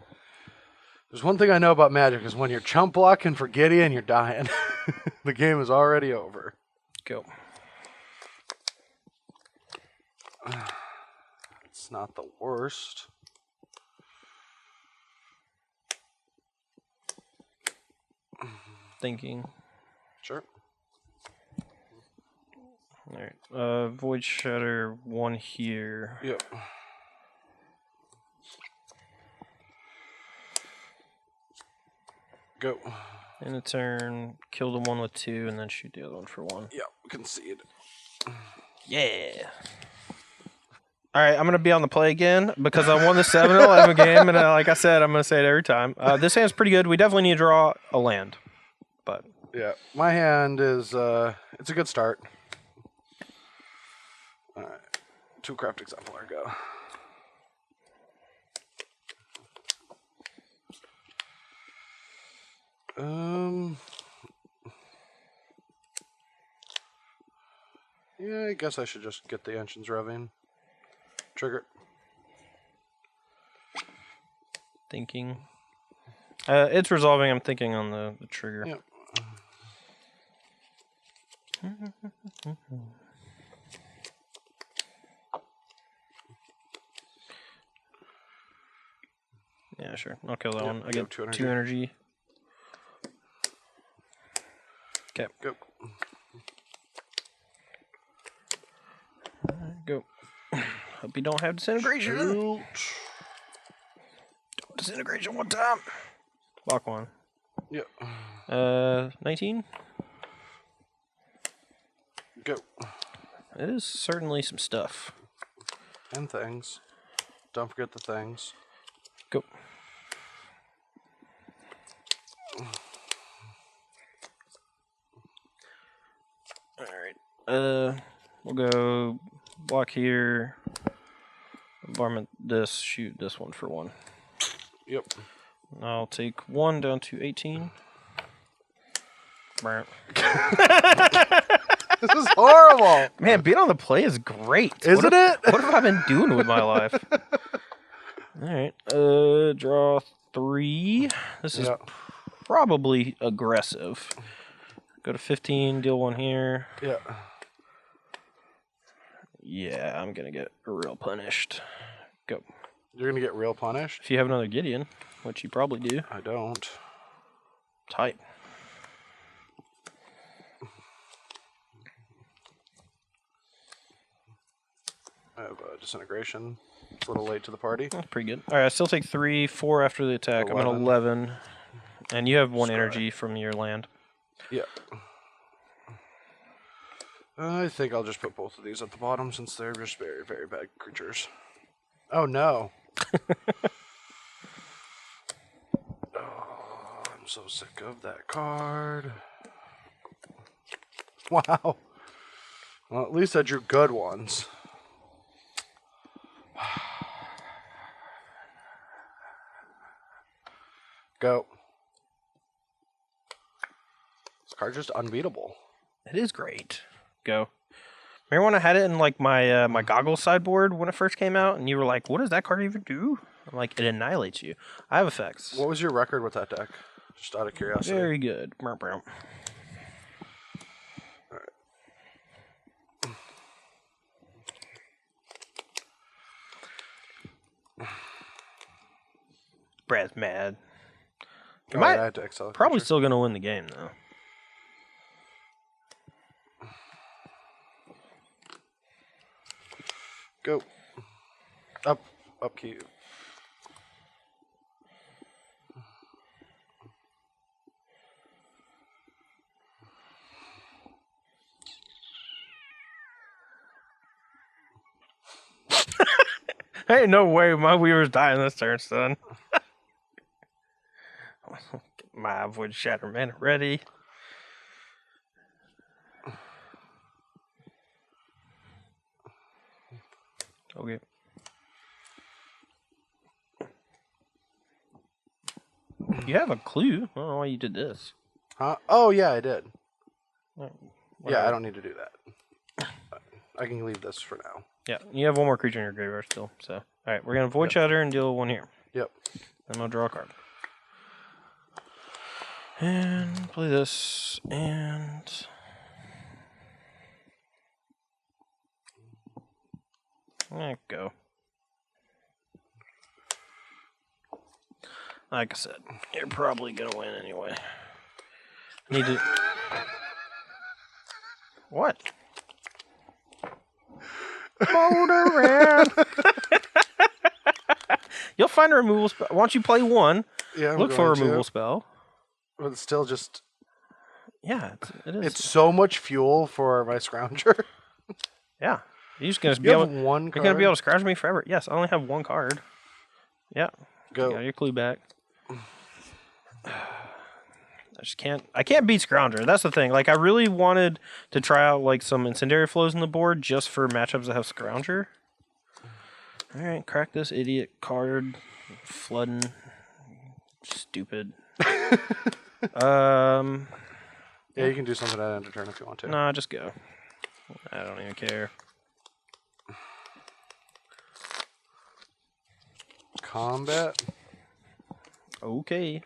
Speaker 1: there's one thing I know about Magic is when you're chump blocking for Gideon, you're dying. The game is already over.
Speaker 2: Go.
Speaker 1: It's not the worst.
Speaker 2: Thinking.
Speaker 1: Sure.
Speaker 2: Alright, Void Shatter 1 here.
Speaker 1: Yep. Go.
Speaker 2: In a turn, kill the one with 2, and then shoot the other one for 1.
Speaker 1: Yeah, concede.
Speaker 2: Yeah. All right, I'm going to be on the play again because I won the 7-11 game, and like I said, I'm going to say it every time. This hand's pretty good. We definitely need to draw a land. But
Speaker 1: yeah, my hand is, it's a good start. All right, 2 craft exemplar, go. Yeah, I guess I should just get the engines revving. Trigger.
Speaker 2: thinking. It's resolving. I'm thinking on the trigger.
Speaker 1: Yep.
Speaker 2: Yeah, sure. I'll kill that one. I get
Speaker 1: 2 energy.
Speaker 2: 2 energy. Okay.
Speaker 1: Go.
Speaker 2: Go. Hope you don't have disintegration.
Speaker 1: Shoot.
Speaker 2: Disintegration one time. Lock one.
Speaker 1: Yep.
Speaker 2: 19.
Speaker 1: Go.
Speaker 2: It is certainly some stuff.
Speaker 1: And things. Don't forget the things.
Speaker 2: Go. Alright. We'll go block here. Varmint this, shoot this one for 1.
Speaker 1: Yep.
Speaker 2: I'll take 1 down to 18.
Speaker 1: This is horrible.
Speaker 2: Man, being on the play is great.
Speaker 1: Isn't it?
Speaker 2: What have I been doing with my life? Alright. Draw 3. This is probably aggressive. Go to 15, deal 1 here.
Speaker 1: Yeah.
Speaker 2: Yeah, I'm gonna get real punished. Go.
Speaker 1: You're going to get real punished?
Speaker 2: If you have another Gideon, which you probably do.
Speaker 1: I don't.
Speaker 2: Tight.
Speaker 1: I have disintegration. It's a little late to the party.
Speaker 2: That's pretty good. Alright, I still take 3, 4 after the attack.
Speaker 1: 11.
Speaker 2: I'm at 11. And you have 1
Speaker 1: Scry.
Speaker 2: energy from your land.
Speaker 1: Yeah. I think I'll just put both of these at the bottom since they're just very, very bad creatures. Oh, no. Oh, I'm so sick of that card. Wow. Well, at least I drew good ones. Go. This card's just unbeatable.
Speaker 2: It is great. Go. Remember when I had it in like my my goggles sideboard when it first came out, and you were like, "What does that card even do?" I'm like, it annihilates you. I have effects.
Speaker 1: What was your record with that deck? Just out of curiosity.
Speaker 2: Very good. Meow, meow. Brad's mad.
Speaker 1: Oh, yeah, I had to excel.
Speaker 2: Probably still going to win the game, though.
Speaker 1: Go. Up cube.
Speaker 2: Ain't no way my Weaver's dying this turn, son. Get my Void Shatter Mana ready. Okay. You have a clue. I don't know why you did this.
Speaker 1: Huh? Oh, yeah, I did.
Speaker 2: Whatever.
Speaker 1: Yeah, I don't need to do that. I can leave this for now.
Speaker 2: Yeah, you have 1 more creature in your graveyard still. So, all right, we're gonna Void Shatter and deal 1 here.
Speaker 1: Yep.
Speaker 2: Then I'll draw a card. And play this, and go. Like I said, you're probably gonna win anyway. Need to. What? Motor around. You'll find a removal spell. Why don't you play 1?
Speaker 1: Yeah,
Speaker 2: Look for a removal spell.
Speaker 1: But it's still just...
Speaker 2: Yeah, it is.
Speaker 1: It's so much fuel for my Scrounger.
Speaker 2: Yeah. You're just going to be
Speaker 1: You
Speaker 2: able...
Speaker 1: have one
Speaker 2: You're
Speaker 1: card?
Speaker 2: going to be able to scrounge me forever. Yes, I only have one card. Yeah.
Speaker 1: Go.
Speaker 2: You got your clue back. I can't beat Scrounger. That's the thing. Like, I really wanted to try out, like, some Incendiary Flows on the board just for matchups that have Scrounger. All right, crack this idiot card. Flooding. Stupid.
Speaker 1: Yeah, you can do something at end of turn if you want to.
Speaker 2: Nah, just go. I don't even care.
Speaker 1: Combat.
Speaker 2: Okay.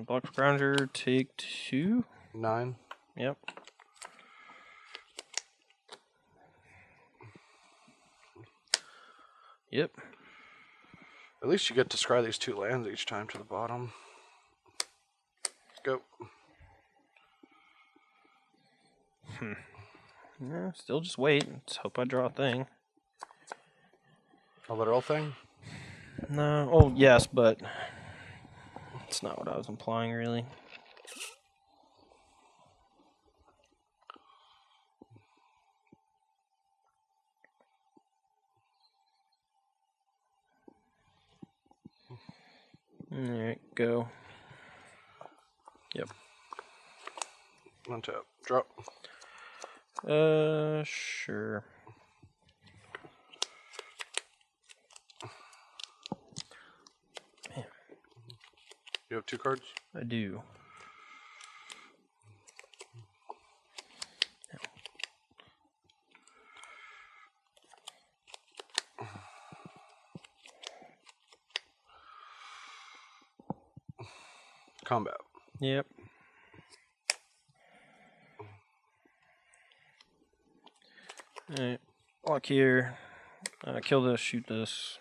Speaker 2: Block Scrounger, take 2.
Speaker 1: 9.
Speaker 2: Yep. Yep.
Speaker 1: At least you get to scry these 2 lands each time to the bottom. Go.
Speaker 2: Yeah, still just wait. Let's hope I draw a thing.
Speaker 1: A literal thing?
Speaker 2: No. Oh, yes, but it's not what I was implying, really. Alright, go. Yep.
Speaker 1: One tap. Drop.
Speaker 2: Sure. Man,
Speaker 1: You have 2 cards?
Speaker 2: I do.
Speaker 1: Combat.
Speaker 2: Yep. Alright. Block here. Kill this, shoot this.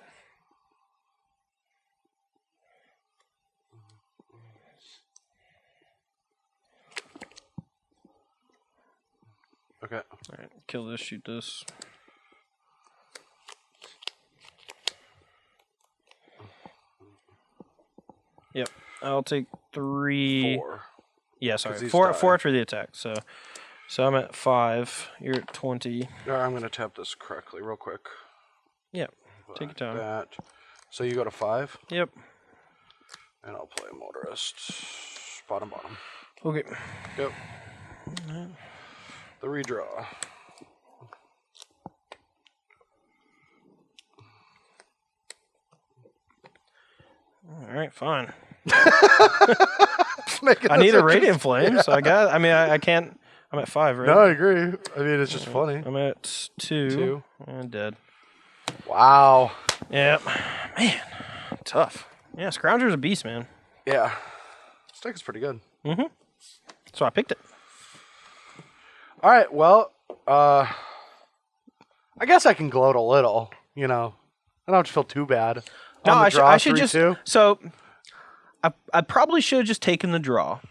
Speaker 1: Okay.
Speaker 2: Alright, kill this, shoot this. Yep. I'll take 3.
Speaker 1: 4.
Speaker 2: Yeah, sorry.
Speaker 1: 'Cause these
Speaker 2: 4
Speaker 1: die.
Speaker 2: 4 after the attack. So I'm at 5. You're at 20.
Speaker 1: Alright, I'm gonna tap this correctly real quick.
Speaker 2: Yep. Take your time.
Speaker 1: That. So you go to 5?
Speaker 2: Yep.
Speaker 1: And I'll play Motorist. Bottom.
Speaker 2: Okay.
Speaker 1: Go. The redraw.
Speaker 2: Alright, fine.
Speaker 1: Making
Speaker 2: I
Speaker 1: this
Speaker 2: need a Radiant
Speaker 1: interesting.
Speaker 2: Flame,
Speaker 1: Yeah.
Speaker 2: so I can't. I'm at 5, right?
Speaker 1: No, I agree. I mean, it's just funny.
Speaker 2: I'm at 2.
Speaker 1: 2.
Speaker 2: And dead.
Speaker 1: Wow.
Speaker 2: Yep. Man, tough. Yeah, Scrounger's a beast, man.
Speaker 1: Yeah. This deck is pretty good.
Speaker 2: Mm-hmm. So I picked it.
Speaker 1: All right. Well, I guess I can gloat a little. You know, I don't have to feel too bad.
Speaker 2: No,
Speaker 1: On the draw,
Speaker 2: I should
Speaker 1: 3-2.
Speaker 2: just. So I probably should have just taken the draw.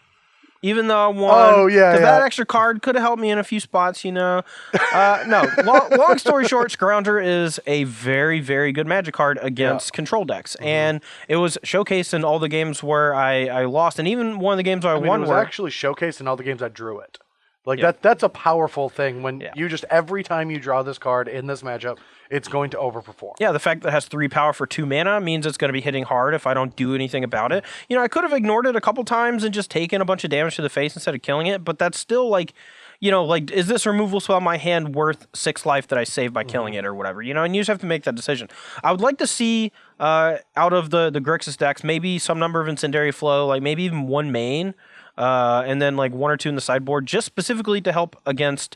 Speaker 2: Even though I won.
Speaker 1: Oh, yeah,
Speaker 2: Because
Speaker 1: yeah.
Speaker 2: that extra card could have helped me in a few spots, you know. No, long story short, Scrounger is a very, very good Magic card against control decks.
Speaker 1: Mm-hmm.
Speaker 2: And it was showcased in all the games where I lost. And even one of the games where I
Speaker 1: I mean,
Speaker 2: won
Speaker 1: it was
Speaker 2: were.
Speaker 1: actually showcased in all the games I drew it. Like
Speaker 2: Yeah.
Speaker 1: that's a powerful thing when
Speaker 2: Yeah.
Speaker 1: you just every time you draw this card in this matchup, it's going to overperform.
Speaker 2: Yeah, the fact that it has 3 power for 2 mana means it's going to be hitting hard if I don't do anything about it. You know, I could have ignored it a couple times and just taken a bunch of damage to the face instead of killing it, but that's still like, you know, like, is this removal spell in my hand worth 6 life that I saved by killing it or whatever? You know, and you just have to make that decision. I would like to see out of the Grixis decks maybe some number of Incendiary Flow, like maybe even 1 main. And then like 1 or 2 in the sideboard, just specifically to help against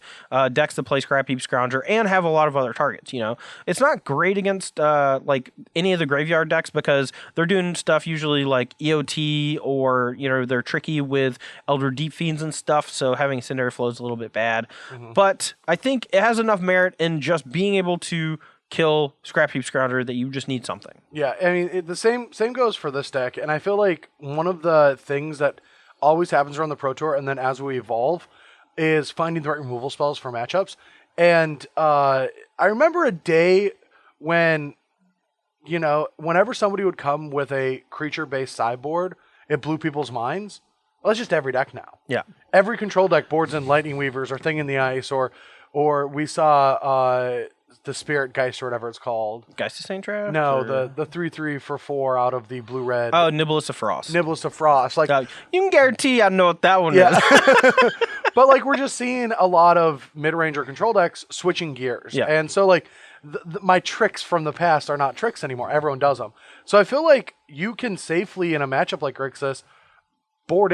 Speaker 2: decks that play Scrap Heap Scrounger and have a lot of other targets. You know, it's not great against like any of the graveyard decks because they're doing stuff usually like EOT or you know they're tricky with Elder Deep Fiends and stuff. So having Incendiary Flow is a little bit bad, but I think it has enough merit in just being able to kill Scrap Heap Scrounger that you just need something.
Speaker 1: Yeah, I mean the same goes for this deck, and I feel like one of the things that always happens around the Pro Tour, and then as we evolve, is finding the right removal spells for matchups. And I remember a day when you know, whenever somebody would come with a creature-based sideboard, it blew people's minds. Well, it's just every deck now.
Speaker 2: Yeah.
Speaker 1: Every control deck boards in Lightning Weavers or Thing in the Ice, or we saw the Spirit Geist or whatever it's called.
Speaker 2: Geist of Saint Draft?
Speaker 1: No,
Speaker 2: or...
Speaker 1: the 3/3 for 4 out of the blue-red.
Speaker 2: Oh, Nibblus of Frost.
Speaker 1: Nibblus of Frost. Like,
Speaker 2: you can guarantee I know what that one
Speaker 1: yeah.
Speaker 2: is.
Speaker 1: But like we're just seeing a lot of mid-range or control decks switching gears.
Speaker 2: Yeah.
Speaker 1: And so like my tricks from the past are not tricks anymore. Everyone does them. So I feel like you can safely in a matchup like Grixis board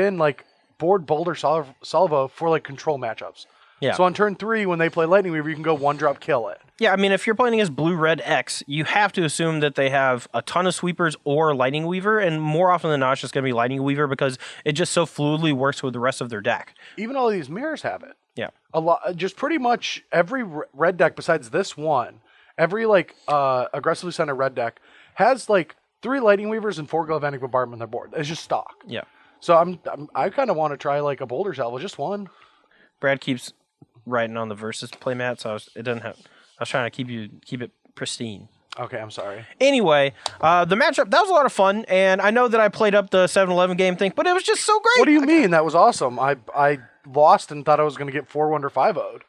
Speaker 1: Boulder Salvo for like control matchups.
Speaker 2: Yeah.
Speaker 1: So on turn 3 when they play Lightning Weaver, you can go 1-drop kill it.
Speaker 2: Yeah, I mean, if you're playing against Blue-Red X, you have to assume that they have a ton of sweepers or Lightning Weaver, and more often than not, it's just going to be Lightning Weaver because it just so fluidly works with the rest of their deck.
Speaker 1: Even all of these mirrors have it.
Speaker 2: Yeah.
Speaker 1: A lot, just pretty much every red deck besides this one, every like aggressively centered red deck has like 3 Lightning Weavers and 4 Galvanic Bombardment on their board. It's just stock.
Speaker 2: Yeah.
Speaker 1: So I kind of want to try like a Boulder Salvo, just one.
Speaker 2: Brad keeps writing on the versus playmat, so I was trying to keep it pristine.
Speaker 1: Okay, I'm sorry.
Speaker 2: Anyway, the matchup, that was a lot of fun, and I know that I played up the 7-11 game thing, but it was just so great.
Speaker 1: What do you mean? That was awesome. I lost and thought I was going to get 4-1 or 5-0'd.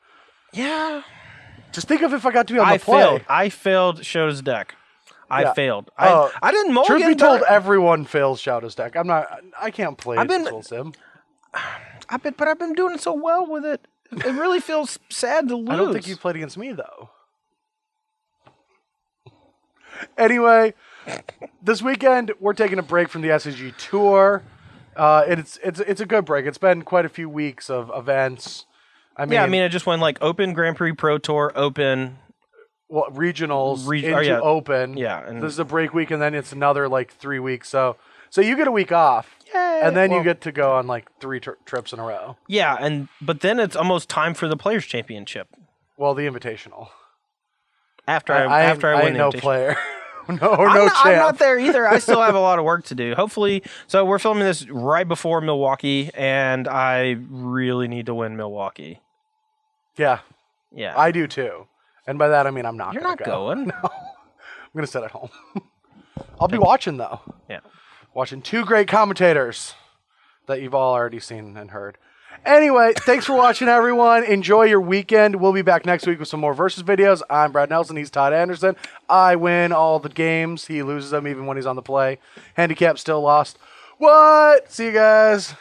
Speaker 2: Yeah.
Speaker 1: Just think of if I got to be on the play.
Speaker 2: I failed Shota's deck. I failed.
Speaker 1: Oh,
Speaker 2: I didn't mulligan.
Speaker 1: Truth be told, everyone fails Shota's deck. I can't play Sim.
Speaker 2: But I've been doing so well with it. It really feels sad to lose.
Speaker 1: I don't think you played against me, though. Anyway, this weekend, we're taking a break from the SCG Tour. It's a good break. It's been quite a few weeks of events. I mean,
Speaker 2: it just went like Open, Grand Prix, Pro Tour, Open.
Speaker 1: Well, regionals into Open.
Speaker 2: Yeah. And
Speaker 1: this is a break week, and then it's another like 3 weeks. So you get a week off.
Speaker 2: Yeah.
Speaker 1: And then you get to go on like 3 trips in a row.
Speaker 2: Yeah, but then it's almost time for the Players' Championship.
Speaker 1: Well, the Invitational.
Speaker 2: After I win the
Speaker 1: no
Speaker 2: Invitational.
Speaker 1: Player. champ.
Speaker 2: I'm not there either. I still have a lot of work to do. Hopefully, so we're filming this right before Milwaukee, and I really need to win Milwaukee.
Speaker 1: Yeah.
Speaker 2: Yeah.
Speaker 1: I do too. And by that I mean I'm not.
Speaker 2: You're not going.
Speaker 1: No. I'm gonna sit at home. I'll be watching though.
Speaker 2: Yeah.
Speaker 1: Watching 2 great commentators that you've all already seen and heard. Anyway, thanks for watching, everyone. Enjoy your weekend. We'll be back next week with some more Versus videos. I'm Brad Nelson. He's Todd Anderson. I win all the games. He loses them even when he's on the play. Handicap still lost. What? See you guys.